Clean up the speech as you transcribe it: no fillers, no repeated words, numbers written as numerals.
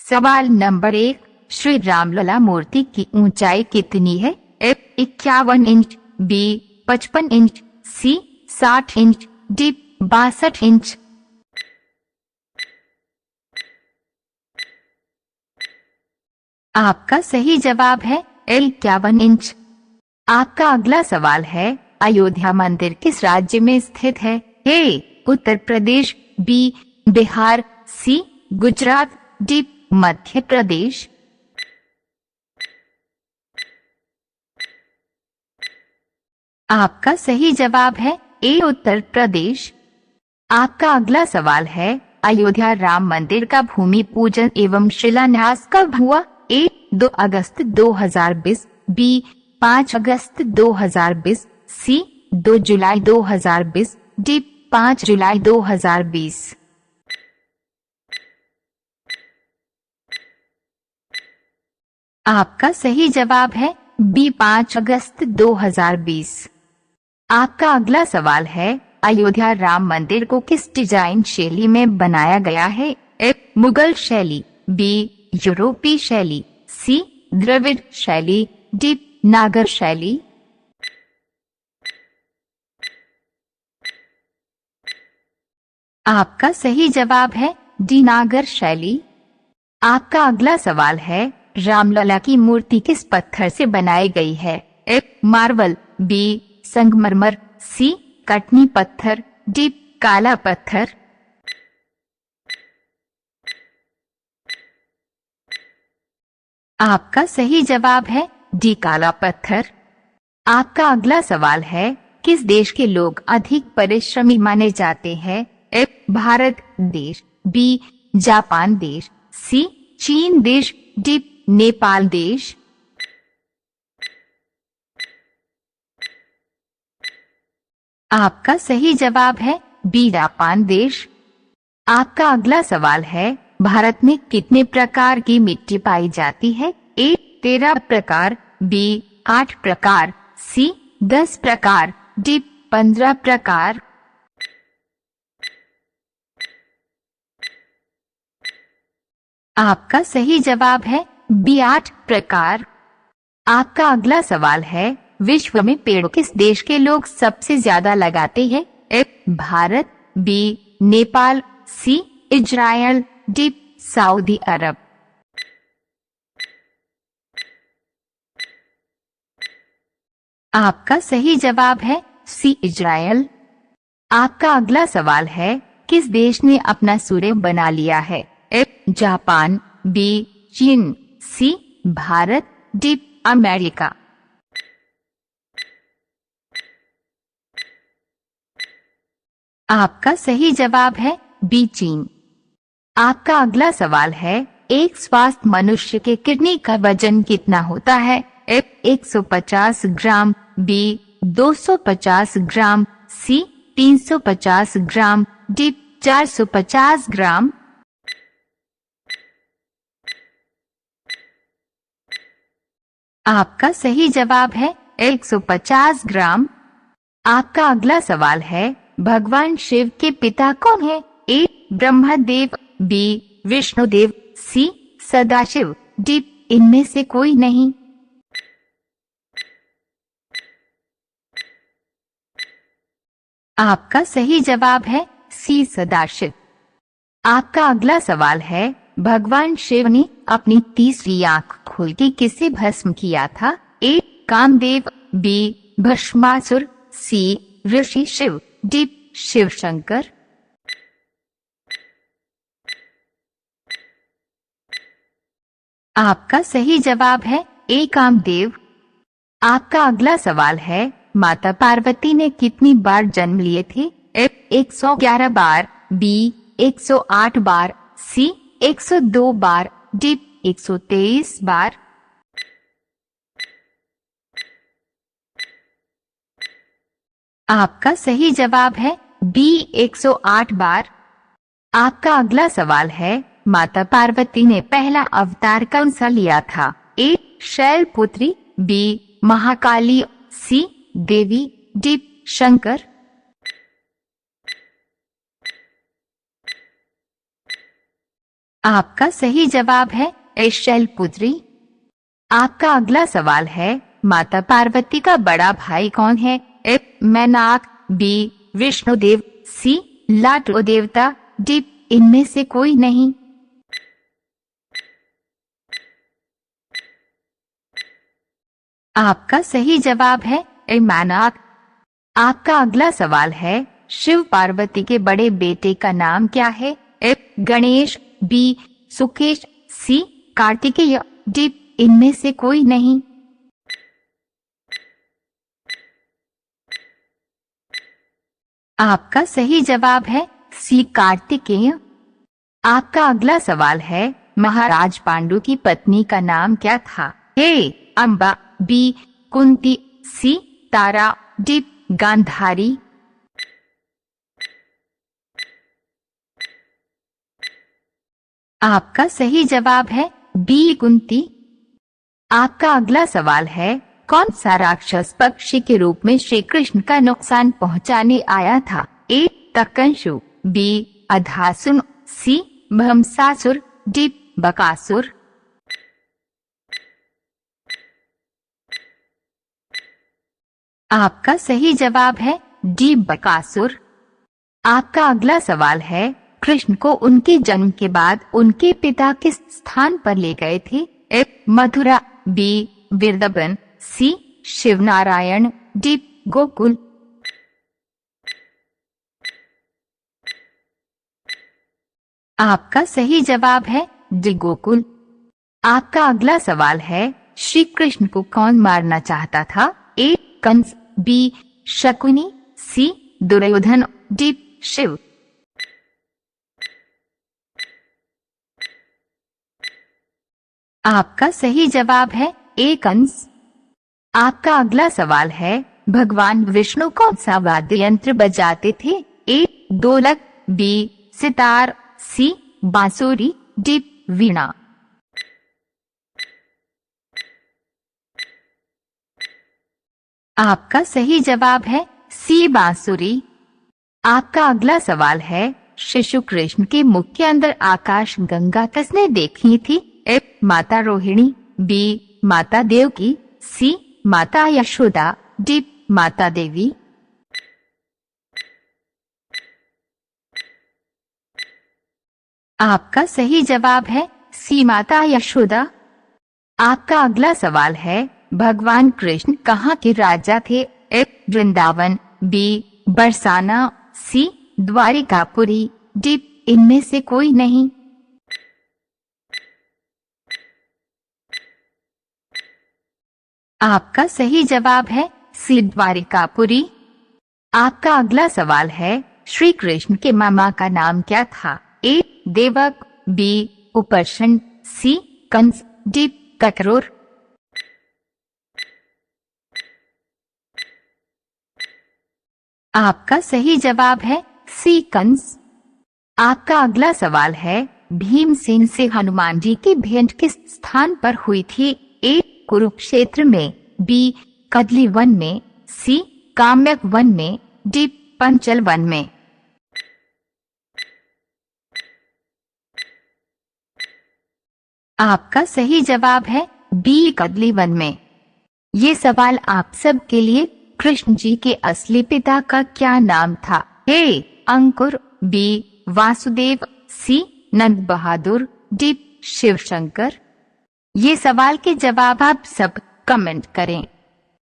सवाल नंबर 1, श्री रामलला मूर्ति की ऊंचाई कितनी है? ए 51 इंच, बी 55 इंच, सी 60 इंच, डी 62 इंच। आपका सही जवाब है 51 इंच। आपका अगला सवाल है, अयोध्या मंदिर किस राज्य में स्थित है? ए उत्तर प्रदेश, बी बिहार, सी गुजरात, डी मध्य प्रदेश। आपका सही जवाब है ए उत्तर प्रदेश। आपका अगला सवाल है, अयोध्या राम मंदिर का भूमि पूजन एवं शिलान्यास कब हुआ? ए 2 अगस्त 2020, बी 5 अगस्त 2020, सी 2 जुलाई 2020, डी 5 जुलाई 2020। आपका सही जवाब है बी 5 अगस्त 2020। आपका अगला सवाल है, अयोध्या राम मंदिर को किस डिजाइन शैली में बनाया गया है? ए मुगल शैली, बी यूरोपीय शैली, सी द्रविड़ शैली, डी नागर शैली। आपका सही जवाब है डी नागर शैली। आपका अगला सवाल है, रामलला की मूर्ति किस पत्थर से बनाई गई है? ए मार्बल, बी संगमरमर, सी कटनी पत्थर, डी काला पत्थर। आपका सही जवाब है डी काला पत्थर। आपका अगला सवाल है, किस देश के लोग अधिक परिश्रमी माने जाते हैं? ए भारत देश, बी जापान देश, सी चीन देश, डी नेपाल देश। आपका सही जवाब है बी जापान देश। आपका अगला सवाल है, भारत में कितने प्रकार की मिट्टी पाई जाती है? ए 13 प्रकार, बी 8 प्रकार, सी 10 प्रकार, डी 15 प्रकार। आपका सही जवाब है बी 8 प्रकार। आपका अगला सवाल है, विश्व में पेड़ किस देश के लोग सबसे ज्यादा लगाते हैं? A Bharat, B Nepal, C Israel, D Saudi Arab. आपका सही जवाब है सी इजराइल। आपका अगला सवाल है, किस देश ने अपना सूर्य बना लिया है? ए जापान, बी चीन, सी भारत, डी अमेरिका। आपका सही जवाब है बी चीन। आपका अगला सवाल है, एक स्वस्थ मनुष्य के किडनी का वजन कितना होता है? ए 150 ग्राम, बी 250 ग्राम, सी 350 ग्राम, डी 450 ग्राम। आपका सही जवाब है 150 ग्राम। आपका अगला सवाल है, भगवान शिव के पिता कौन है? ए ब्रह्मदेव, बी विष्णुदेव, सी सदाशिव, डी इनमें से कोई नहीं। आपका सही जवाब है सी सदाशिव। आपका अगला सवाल है, भगवान शिव ने अपनी तीसरी आंख खोल के किसे भस्म किया था? ए कामदेव, बी भस्मासुर, सी ऋषि शिव, डी शिव शंकर। आपका सही जवाब है ए कामदेव। आपका अगला सवाल है, माता पार्वती ने कितनी बार जन्म लिए थे? ए 111 बार, बी 108 बार, सी 102 बार, डी 123 बार। आपका सही जवाब है बी 108 बार। आपका अगला सवाल है, माता पार्वती ने पहला अवतार कौन सा लिया था? ए शैलपुत्री, बी महाकाली, सी देवी, डी शंकर। आपका सही जवाब है ए शैलपुत्री। आपका अगला सवाल है माता पार्वती का बड़ा भाई कौन है? ए मैनाक, बी विष्णुदेव, सी लाटो देवता, डी इनमें से कोई नहीं। आपका सही जवाब है ए मैनाक। आपका अगला सवाल है शिव पार्वती के बड़े बेटे का नाम क्या है? ए गणेश, बी सुकेश, सी कार्तिकेय, डी इनमें से कोई नहीं। आपका सही जवाब है सी कार्तिकेय। आपका अगला सवाल है महाराज पांडु की पत्नी का नाम क्या था? ए अंबा, बी कुंती, सी तारा, डी गांधारी। आपका सही जवाब है बी कुंती। आपका अगला सवाल है कौन सा राक्षस पक्षी के रूप में श्री कृष्ण का नुकसान पहुंचाने आया था? ए तकंशु, बी अधासुर, सी भमसासुर, डी बकासुर। आपका सही जवाब है डी बकासुर। आपका अगला सवाल है कृष्ण को उनके जन्म के बाद उनके पिता किस स्थान पर ले गए थे? ए मथुरा, बी वृंदावन, सी शिवनारायण, डी गोकुल। आपका सही जवाब है डी गोकुल। आपका अगला सवाल है श्री कृष्ण को कौन मारना चाहता था? ए कंस, बी शकुनी, सी दुर्योधन, डी शिव। आपका सही जवाब है ए कंस। आपका अगला सवाल है भगवान विष्णु कौन सा वाद्य यंत्र बजाते थे? ए ढोलक, बी सितार, सी बांसुरी, डी वीणा। आपका सही जवाब है सी बांसुरी। आपका अगला सवाल है शिशु कृष्ण के मुख के अंदर आकाश गंगा किसने देखी थी? ए माता रोहिणी, बी माता देवकी, सी माता यशोदा, डी माता देवी। आपका सही जवाब है सी माता यशोदा। आपका अगला सवाल है भगवान कृष्ण कहाँ के राजा थे? ए वृंदावन, बी बरसाना, सी द्वारिकापुरी, डी इनमें से कोई नहीं। आपका सही जवाब है सी द्वारिकापुरी। आपका अगला सवाल है श्री कृष्ण के मामा का नाम क्या था? ए देवक, बी उपर्शन, सी कंस, डी ककरूर। आपका सही जवाब है सी कंस। आपका अगला सवाल है भीमसेन से हनुमान जी की भेंट किस स्थान पर हुई थी? ए कुरुक्षेत्र में, बी कदली वन में, सी काम्यक वन में, डी पंचल वन में। आपका सही जवाब है बी कदली वन में। ये सवाल आप सब के लिए कृष्ण जी के असली पिता का क्या नाम था? ए अंकुर, बी वासुदेव, सी नंद बहादुर, डी शिव शंकर। ये सवाल के जवाब आप सब कमेंट करें।